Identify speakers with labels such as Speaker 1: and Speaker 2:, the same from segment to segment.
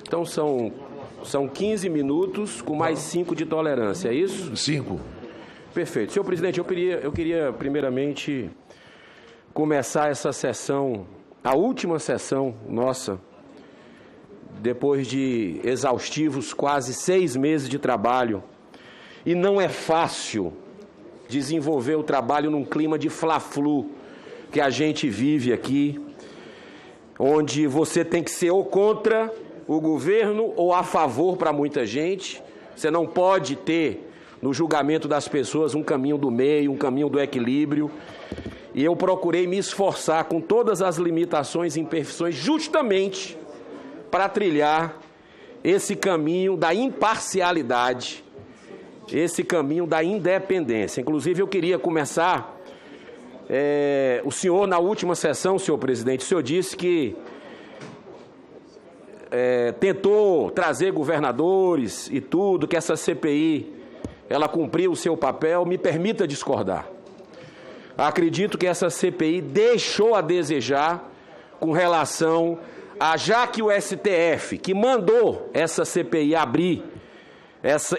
Speaker 1: Então são 15 minutos com mais 5 de tolerância, é isso?
Speaker 2: 5.
Speaker 1: Perfeito. Senhor presidente, eu queria primeiramente começar essa sessão, a última sessão nossa, depois de exaustivos quase 6 meses de trabalho. E não é fácil desenvolver o trabalho num clima de fla-flu que a gente vive aqui, onde você tem que ser ou contra o governo ou a favor para muita gente. Você não pode ter, no julgamento das pessoas, um caminho do meio, um caminho do equilíbrio. E eu procurei me esforçar com todas as limitações e imperfeições justamente para trilhar esse caminho da imparcialidade, esse caminho da independência. Inclusive, eu queria começar... o senhor, na última sessão, senhor presidente, o senhor disse que tentou trazer governadores e tudo, que essa CPI, ela cumpriu o seu papel. Me permita discordar. Acredito que essa CPI deixou a desejar com relação a, já que o STF, que mandou essa CPI abrir,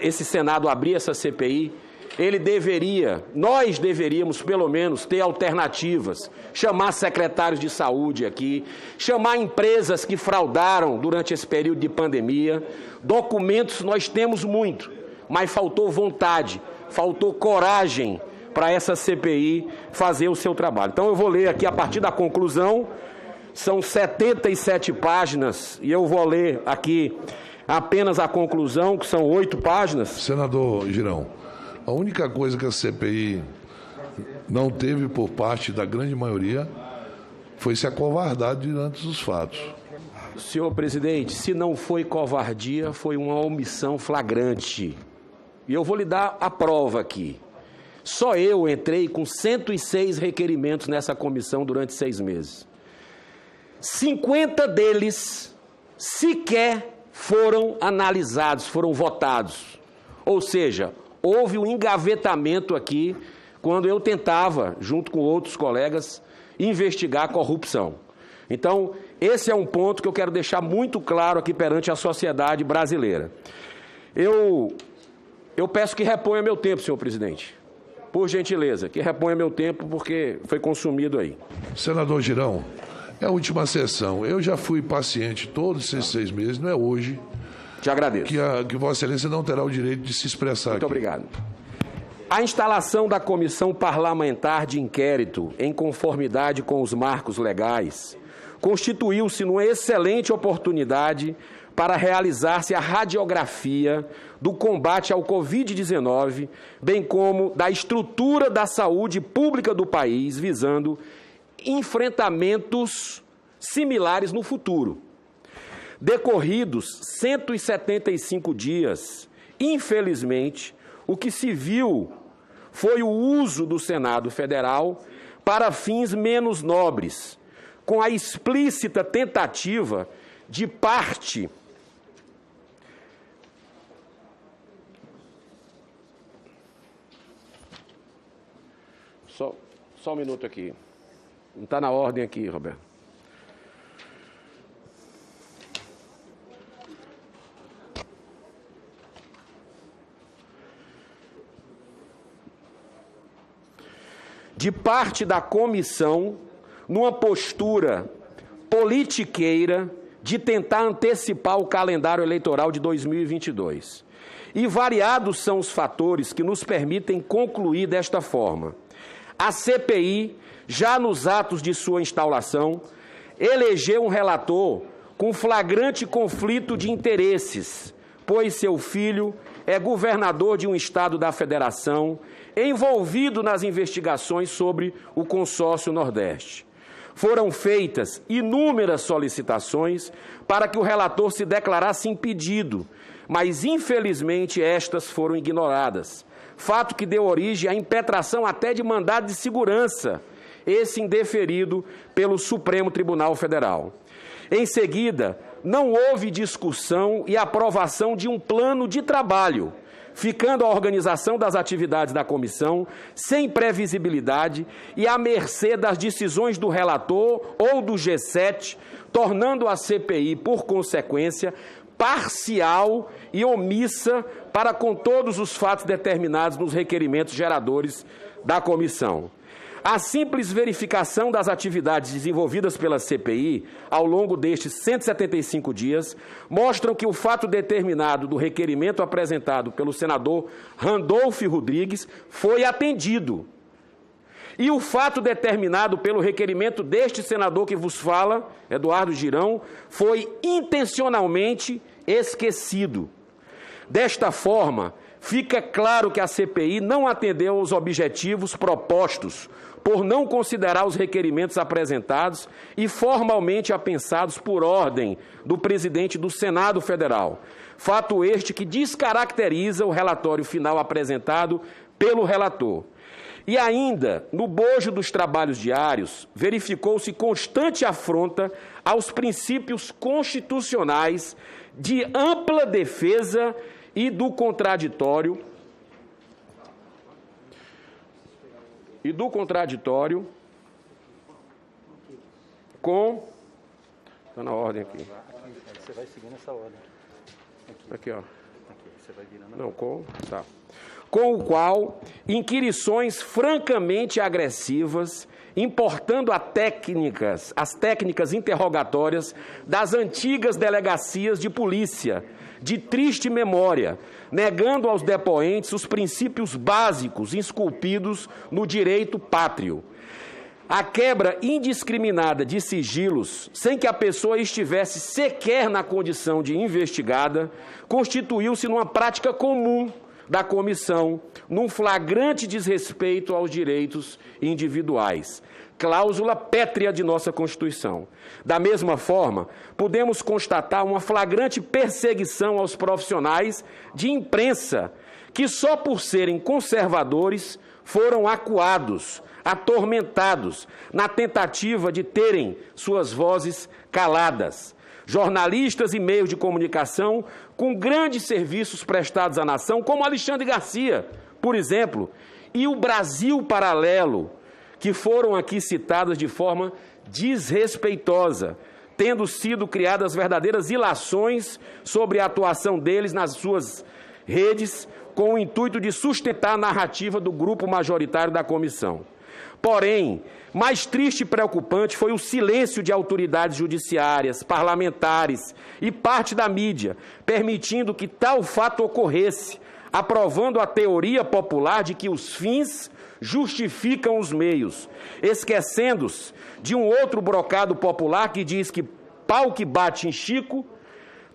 Speaker 1: esse Senado abrir essa CPI, nós deveríamos, pelo menos, ter alternativas, chamar secretários de saúde aqui, chamar empresas que fraudaram durante esse período de pandemia. Documentos nós temos muito, mas faltou vontade, faltou coragem para essa CPI fazer o seu trabalho. Então eu vou ler aqui a partir da conclusão, são 77 páginas, e eu vou ler aqui apenas a conclusão, que são 8 páginas.
Speaker 2: Senador Girão, a única coisa que a CPI não teve por parte da grande maioria foi se acovardar diante dos fatos.
Speaker 1: Senhor presidente, se não foi covardia, foi uma omissão flagrante. E eu vou lhe dar a prova aqui. Só eu entrei com 106 requerimentos nessa comissão durante 6 meses. 50 deles sequer foram analisados, foram votados. Ou seja, houve um engavetamento aqui quando eu tentava, junto com outros colegas, investigar a corrupção. Então, esse é um ponto que eu quero deixar muito claro aqui perante a sociedade brasileira. Eu peço que reponha meu tempo, senhor presidente. Por gentileza, que reponha meu tempo, porque foi consumido aí.
Speaker 2: Senador Girão, é a última sessão. Eu já fui paciente todos esses 6 meses, não é hoje.
Speaker 1: Te agradeço.
Speaker 2: Que Vossa Excelência não terá o direito de se expressar
Speaker 1: Muito
Speaker 2: aqui.
Speaker 1: obrigado. A instalação da Comissão Parlamentar de Inquérito, em conformidade com os marcos legais, constituiu-se numa excelente oportunidade para realizar-se a radiografia do combate ao Covid-19, bem como da estrutura da saúde pública do país, visando enfrentamentos similares no futuro. Decorridos 175 dias, infelizmente, o que se viu foi o uso do Senado Federal para fins menos nobres, com a explícita tentativa de parte Só um minuto aqui. Não está na ordem aqui, Roberto. De parte da comissão, numa postura politiqueira de tentar antecipar o calendário eleitoral de 2022. E variados são os fatores que nos permitem concluir desta forma. A CPI, já nos atos de sua instalação, elegeu um relator com flagrante conflito de interesses, pois seu filho é governador de um estado da federação, envolvido nas investigações sobre o consórcio Nordeste. Foram feitas inúmeras solicitações para que o relator se declarasse impedido, mas infelizmente estas foram ignoradas. Fato que deu origem à impetração até de mandado de segurança, esse indeferido pelo Supremo Tribunal Federal. Em seguida, não houve discussão e aprovação de um plano de trabalho, ficando a organização das atividades da comissão sem previsibilidade e à mercê das decisões do relator ou do G7 tornando a CPI, por consequência, parcial e omissa para com todos os fatos determinados nos requerimentos geradores da comissão. A simples verificação das atividades desenvolvidas pela CPI ao longo destes 175 dias mostram que o fato determinado do requerimento apresentado pelo senador Randolfo Rodrigues foi atendido. E o fato determinado pelo requerimento deste senador que vos fala, Eduardo Girão, foi intencionalmente esquecido. Desta forma, fica claro que a CPI não atendeu aos objetivos propostos por não considerar os requerimentos apresentados e formalmente apensados por ordem do presidente do Senado Federal. Fato este que descaracteriza o relatório final apresentado pelo relator. E ainda, no bojo dos trabalhos diários, verificou-se constante afronta aos princípios constitucionais de ampla defesa e do contraditório, com... Está na ordem aqui.
Speaker 3: Você vai seguindo essa ordem.
Speaker 1: Aqui, ó.
Speaker 3: Aqui, você vai virando.
Speaker 1: Não, com... Tá. Com o qual inquirições francamente agressivas, importando as técnicas interrogatórias das antigas delegacias de polícia, de triste memória, negando aos depoentes os princípios básicos esculpidos no direito pátrio. A quebra indiscriminada de sigilos, sem que a pessoa estivesse sequer na condição de investigada, constituiu-se numa prática comum da comissão, num flagrante desrespeito aos direitos individuais. Cláusula pétrea de nossa Constituição. Da mesma forma, podemos constatar uma flagrante perseguição aos profissionais de imprensa, que só por serem conservadores foram acuados, atormentados, na tentativa de terem suas vozes caladas. Jornalistas e meios de comunicação com grandes serviços prestados à nação, como Alexandre Garcia, por exemplo, e o Brasil Paralelo, que foram aqui citadas de forma desrespeitosa, tendo sido criadas verdadeiras ilações sobre a atuação deles nas suas redes, com o intuito de sustentar a narrativa do grupo majoritário da comissão. Porém, mais triste e preocupante foi o silêncio de autoridades judiciárias, parlamentares e parte da mídia, permitindo que tal fato ocorresse, aprovando a teoria popular de que os fins justificam os meios, esquecendo-se de um outro brocado popular que diz que pau que bate em Chico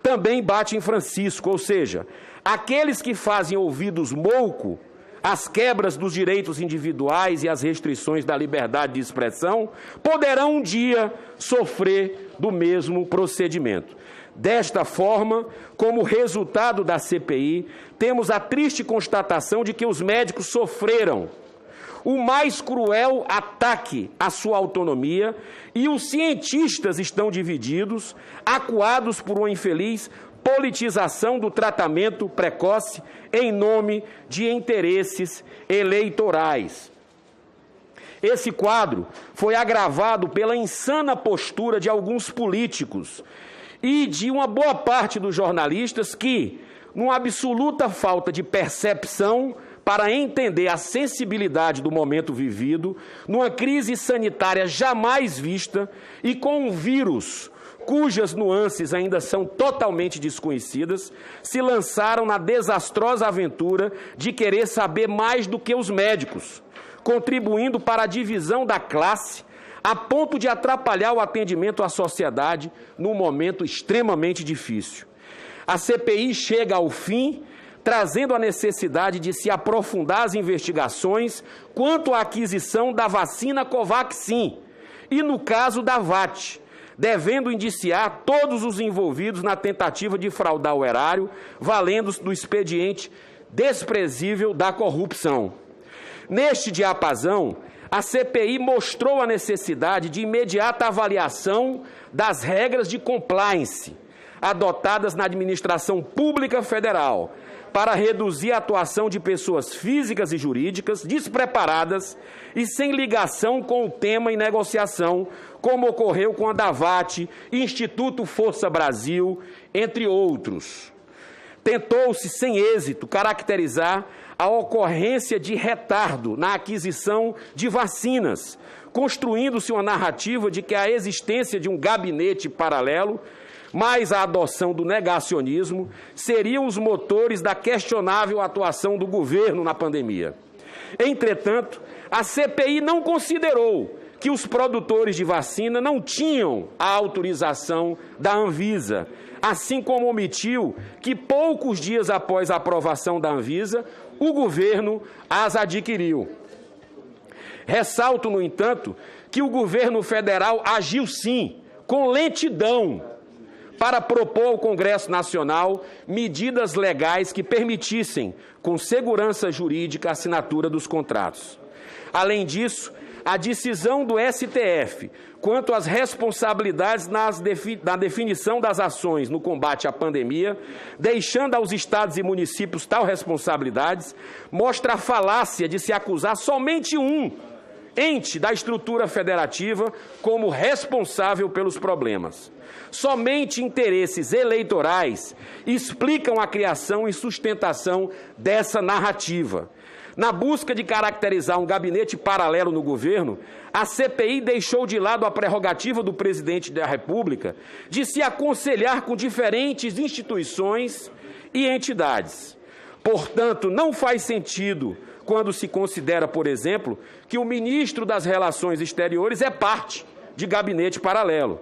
Speaker 1: também bate em Francisco, ou seja, aqueles que fazem ouvidos mouco as quebras dos direitos individuais e as restrições da liberdade de expressão, poderão um dia sofrer do mesmo procedimento. Desta forma, como resultado da CPI, temos a triste constatação de que os médicos sofreram o mais cruel ataque à sua autonomia e os cientistas estão divididos, acuados por uma infeliz politização do tratamento precoce em nome de interesses eleitorais. Esse quadro foi agravado pela insana postura de alguns políticos e de uma boa parte dos jornalistas que, numa absoluta falta de percepção para entender a sensibilidade do momento vivido, numa crise sanitária jamais vista e com um vírus cujas nuances ainda são totalmente desconhecidas, se lançaram na desastrosa aventura de querer saber mais do que os médicos, contribuindo para a divisão da classe, a ponto de atrapalhar o atendimento à sociedade num momento extremamente difícil. A CPI chega ao fim, trazendo a necessidade de se aprofundar as investigações quanto à aquisição da vacina Covaxin e, no caso da VAT, devendo indiciar todos os envolvidos na tentativa de fraudar o erário, valendo-se do expediente desprezível da corrupção. Neste diapasão, a CPI mostrou a necessidade de imediata avaliação das regras de compliance, adotadas na administração pública federal para reduzir a atuação de pessoas físicas e jurídicas despreparadas e sem ligação com o tema em negociação, como ocorreu com a DAVAT, Instituto Força Brasil, entre outros. Tentou-se, sem êxito, caracterizar a ocorrência de retardo na aquisição de vacinas, construindo-se uma narrativa de que a existência de um gabinete paralelo, mais a adoção do negacionismo, seriam os motores da questionável atuação do governo na pandemia. Entretanto, a CPI não considerou que os produtores de vacina não tinham a autorização da Anvisa, assim como omitiu que poucos dias após a aprovação da Anvisa, o governo as adquiriu. Ressalto, no entanto, que o governo federal agiu sim, com lentidão, para propor ao Congresso Nacional medidas legais que permitissem, com segurança jurídica, a assinatura dos contratos. Além disso, a decisão do STF quanto às responsabilidades na definição das ações no combate à pandemia, deixando aos estados e municípios tal responsabilidades, mostra a falácia de se acusar somente um ente da estrutura federativa como responsável pelos problemas. Somente interesses eleitorais explicam a criação e sustentação dessa narrativa. Na busca de caracterizar um gabinete paralelo no governo, a CPI deixou de lado a prerrogativa do presidente da República de se aconselhar com diferentes instituições e entidades. Portanto, não faz sentido quando se considera, por exemplo, que o ministro das Relações Exteriores é parte de gabinete paralelo.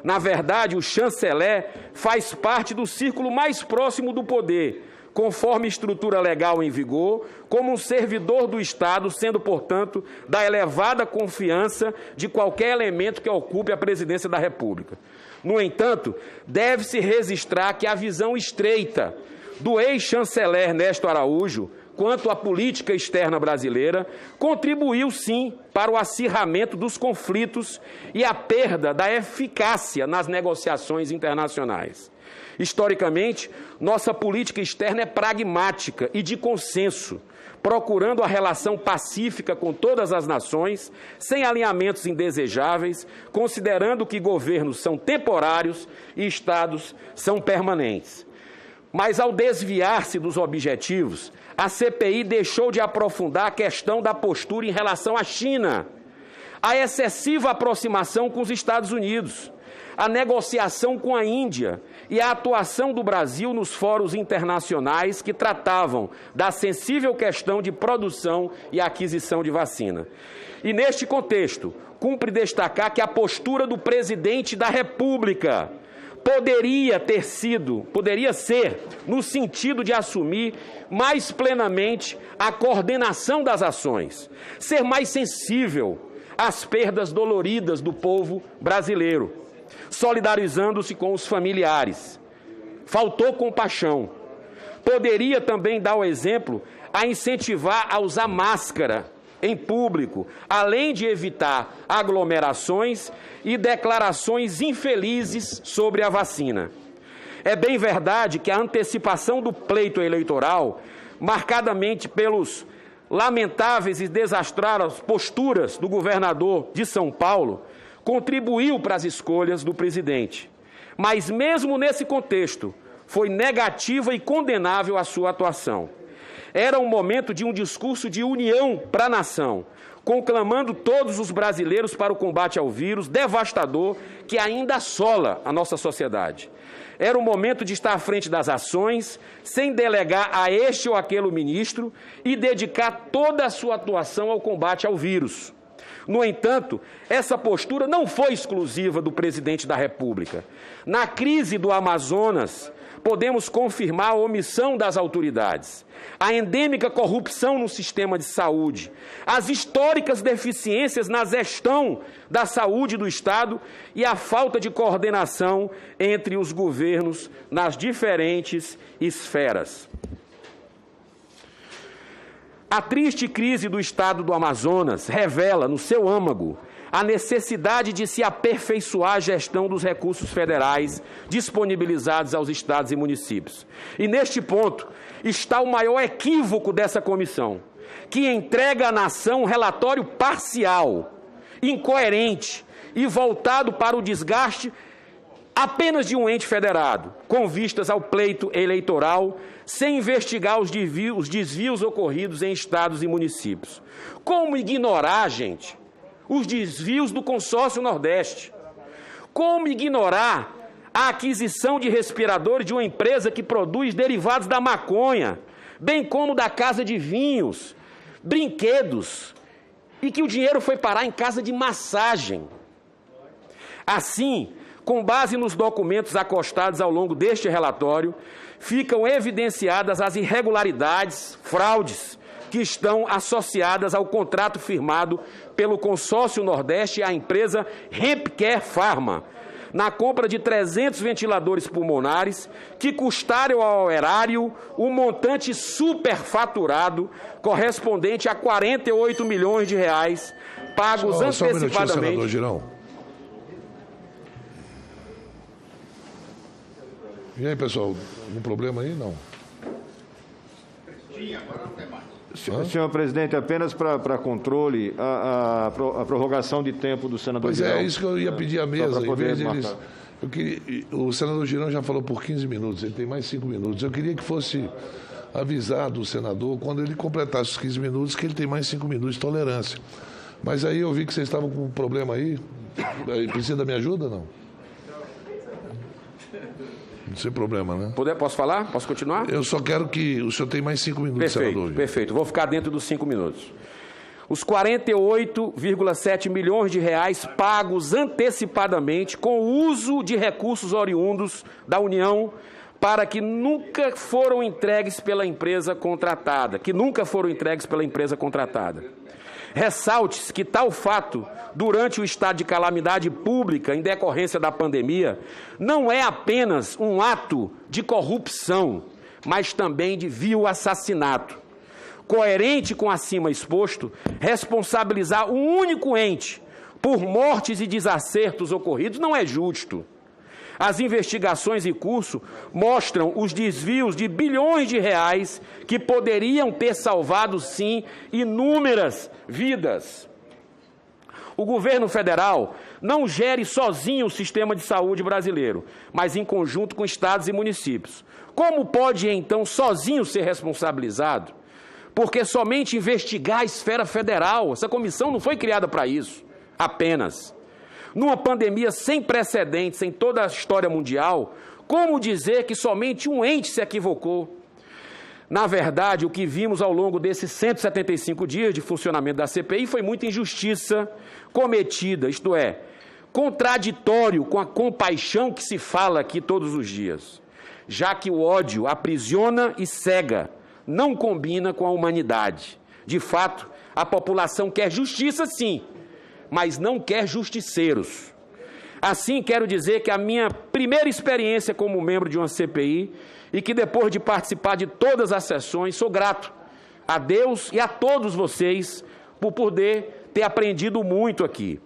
Speaker 1: Na verdade, o chanceler faz parte do círculo mais próximo do poder, conforme estrutura legal em vigor, como um servidor do Estado, sendo, portanto, da elevada confiança de qualquer elemento que ocupe a presidência da República. No entanto, deve-se registrar que a visão estreita do ex-chanceler Ernesto Araújo quanto à política externa brasileira contribuiu, sim, para o acirramento dos conflitos e a perda da eficácia nas negociações internacionais. Historicamente, nossa política externa é pragmática e de consenso, procurando a relação pacífica com todas as nações, sem alinhamentos indesejáveis, considerando que governos são temporários e estados são permanentes. Mas, ao desviar-se dos objetivos, a CPI deixou de aprofundar a questão da postura em relação à China, a excessiva aproximação com os Estados Unidos, a negociação com a Índia e a atuação do Brasil nos fóruns internacionais que tratavam da sensível questão de produção e aquisição de vacina. E, neste contexto, cumpre destacar que a postura do presidente da República poderia ser no sentido de assumir mais plenamente a coordenação das ações, ser mais sensível às perdas doloridas do povo brasileiro, solidarizando-se com os familiares. Faltou compaixão. Poderia também dar o exemplo a incentivar a usar máscara em público, além de evitar aglomerações e declarações infelizes sobre a vacina. É bem verdade que a antecipação do pleito eleitoral, marcadamente pelos lamentáveis e desastrosas posturas do governador de São Paulo, contribuiu para as escolhas do presidente. Mas mesmo nesse contexto, foi negativa e condenável a sua atuação. Era um momento de um discurso de união para a nação, conclamando todos os brasileiros para o combate ao vírus devastador que ainda assola a nossa sociedade. Era o momento de estar à frente das ações, sem delegar a este ou aquele ministro e dedicar toda a sua atuação ao combate ao vírus. No entanto, essa postura não foi exclusiva do presidente da República. Na crise do Amazonas, podemos confirmar a omissão das autoridades, a endêmica corrupção no sistema de saúde, as históricas deficiências na gestão da saúde do Estado e a falta de coordenação entre os governos nas diferentes esferas. A triste crise do Estado do Amazonas revela, no seu âmago, a necessidade de se aperfeiçoar a gestão dos recursos federais disponibilizados aos estados e municípios. E neste ponto está o maior equívoco dessa comissão, que entrega à nação um relatório parcial, incoerente e voltado para o desgaste apenas de um ente federado, com vistas ao pleito eleitoral, sem investigar os desvios ocorridos em estados e municípios. Como ignorar, gente, os desvios do consórcio Nordeste? Como ignorar a aquisição de respiradores de uma empresa que produz derivados da maconha, bem como da casa de vinhos, brinquedos, e que o dinheiro foi parar em casa de massagem? Assim, com base nos documentos acostados ao longo deste relatório, ficam evidenciadas as irregularidades, fraudes, que estão associadas ao contrato firmado pelo Consórcio Nordeste e à empresa Hempcare Pharma, na compra de 300 ventiladores pulmonares, que custaram ao erário um montante superfaturado correspondente a 48 milhões de reais, pagos antecipadamente.
Speaker 2: Só um minutinho, senador Girão. E aí, pessoal, algum problema aí? Não.
Speaker 4: Senhor presidente, apenas para controle, a prorrogação de tempo do senador
Speaker 2: Pois
Speaker 4: Girão.
Speaker 2: é isso que eu ia pedir à mesa. Em vez deles, o senador Girão já falou por 15 minutos, ele tem mais 5 minutos. Eu queria que fosse avisado o senador, quando ele completasse os 15 minutos, que ele tem mais 5 minutos de tolerância. Mas aí eu vi que vocês estavam com um problema aí. Precisa da minha ajuda, não? Sem problema, né?
Speaker 1: Posso falar? Posso continuar?
Speaker 2: Eu só quero que o senhor tenha mais 5 minutos, senador.
Speaker 1: Perfeito. Vou ficar dentro dos 5 minutos. Os 48,7 milhões de reais pagos antecipadamente com o uso de recursos oriundos da União para que nunca foram entregues pela empresa contratada, Ressalte-se que tal fato, durante o estado de calamidade pública em decorrência da pandemia, não é apenas um ato de corrupção, mas também de vil assassinato. Coerente com o acima exposto, responsabilizar um único ente por mortes e desacertos ocorridos não é justo. As investigações em curso mostram os desvios de bilhões de reais que poderiam ter salvado, sim, inúmeras vidas. O governo federal não gere sozinho o sistema de saúde brasileiro, mas em conjunto com estados e municípios. Como pode, então, sozinho ser responsabilizado? Porque somente investigar a esfera federal, essa comissão não foi criada para isso, apenas. Numa pandemia sem precedentes em toda a história mundial, como dizer que somente um ente se equivocou? Na verdade, o que vimos ao longo desses 175 dias de funcionamento da CPI foi muita injustiça cometida, isto é, contraditório com a compaixão que se fala aqui todos os dias, já que o ódio aprisiona e cega, não combina com a humanidade. De fato, a população quer justiça, sim, mas não quer justiceiros. Assim, quero dizer que a minha primeira experiência como membro de uma CPI e que depois de participar de todas as sessões, sou grato a Deus e a todos vocês por poder ter aprendido muito aqui.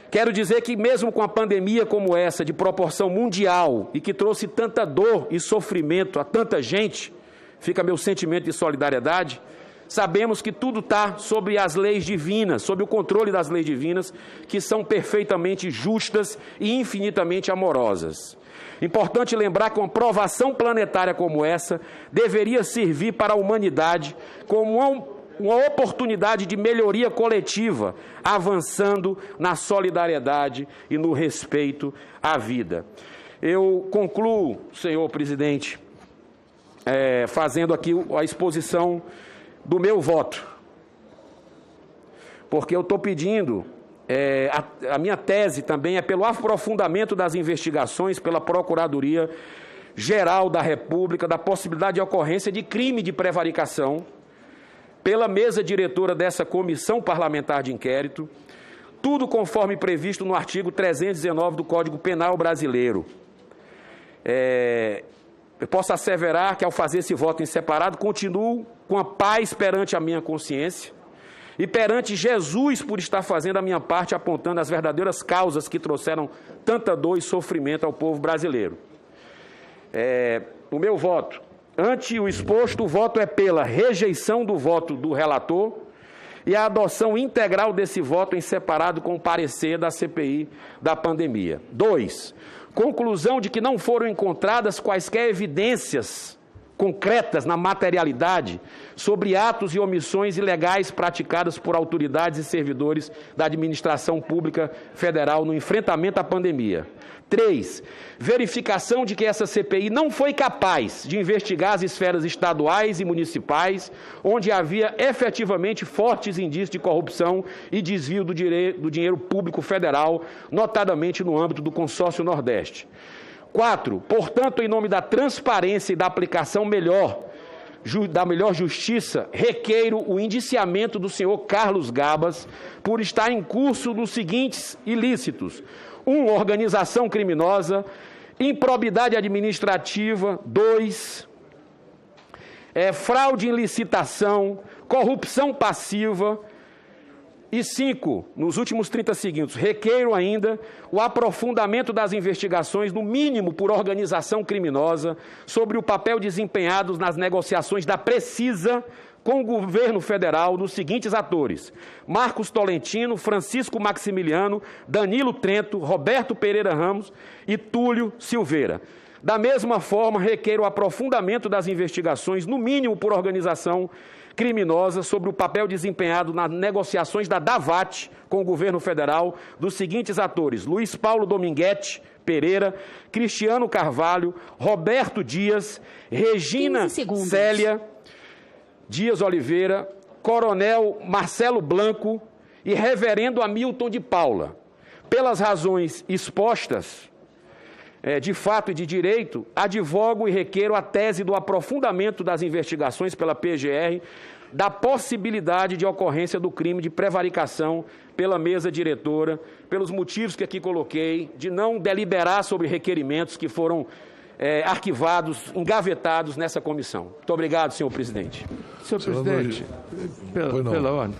Speaker 1: Quero dizer que mesmo com a pandemia como essa, de proporção mundial e que trouxe tanta dor e sofrimento a tanta gente, fica meu sentimento de solidariedade. Sabemos que tudo está sob as leis divinas, sob o controle das leis divinas, que são perfeitamente justas e infinitamente amorosas. Importante lembrar que uma provação planetária como essa deveria servir para a humanidade como uma oportunidade de melhoria coletiva, avançando na solidariedade e no respeito à vida. Eu concluo, senhor presidente, fazendo aqui a exposição do meu voto, porque eu estou pedindo, a minha tese também é pelo aprofundamento das investigações pela Procuradoria-Geral da República, da possibilidade de ocorrência de crime de prevaricação, pela mesa diretora dessa comissão parlamentar de inquérito, tudo conforme previsto no artigo 319 do Código Penal brasileiro. Eu posso asseverar que, ao fazer esse voto em separado, continuo com a paz perante a minha consciência e perante Jesus por estar fazendo a minha parte, apontando as verdadeiras causas que trouxeram tanta dor e sofrimento ao povo brasileiro. O meu voto, ante o exposto, o voto é pela rejeição do voto do relator e a adoção integral desse voto em separado com o parecer da CPI da pandemia. 2. Conclusão de que não foram encontradas quaisquer evidências concretas na materialidade sobre atos e omissões ilegais praticadas por autoridades e servidores da administração pública federal no enfrentamento à pandemia. 3. Verificação de que essa CPI não foi capaz de investigar as esferas estaduais e municipais, onde havia efetivamente fortes indícios de corrupção e desvio do dinheiro público federal, notadamente no âmbito do Consórcio Nordeste. 4. Portanto, em nome da transparência e da aplicação da melhor justiça, requeiro o indiciamento do senhor Carlos Gabas por estar em curso nos seguintes ilícitos: 1. Organização criminosa, improbidade administrativa, 2. Fraude em licitação, corrupção passiva, e 5, nos últimos 30 segundos, requeiro ainda o aprofundamento das investigações, no mínimo por organização criminosa, sobre o papel desempenhado nas negociações da Precisa com o governo federal dos seguintes atores: Marcos Tolentino, Francisco Maximiliano, Danilo Trento, Roberto Pereira Ramos e Túlio Silveira. Da mesma forma, requeiro o aprofundamento das investigações, no mínimo por organização criminosa, sobre o papel desempenhado nas negociações da DAVAT com o governo federal dos seguintes atores: Luiz Paulo Dominguete Pereira, Cristiano Carvalho, Roberto Dias, Regina Célia Dias Oliveira, Coronel Marcelo Blanco e Reverendo Hamilton de Paula. Pelas razões expostas, de fato e de direito, advogo e requeiro a tese do aprofundamento das investigações pela PGR da possibilidade de ocorrência do crime de prevaricação pela mesa diretora, pelos motivos que aqui coloquei, de não deliberar sobre requerimentos que foram arquivados, engavetados nessa comissão. Muito obrigado, senhor presidente.
Speaker 5: Senhor presidente, pela ordem.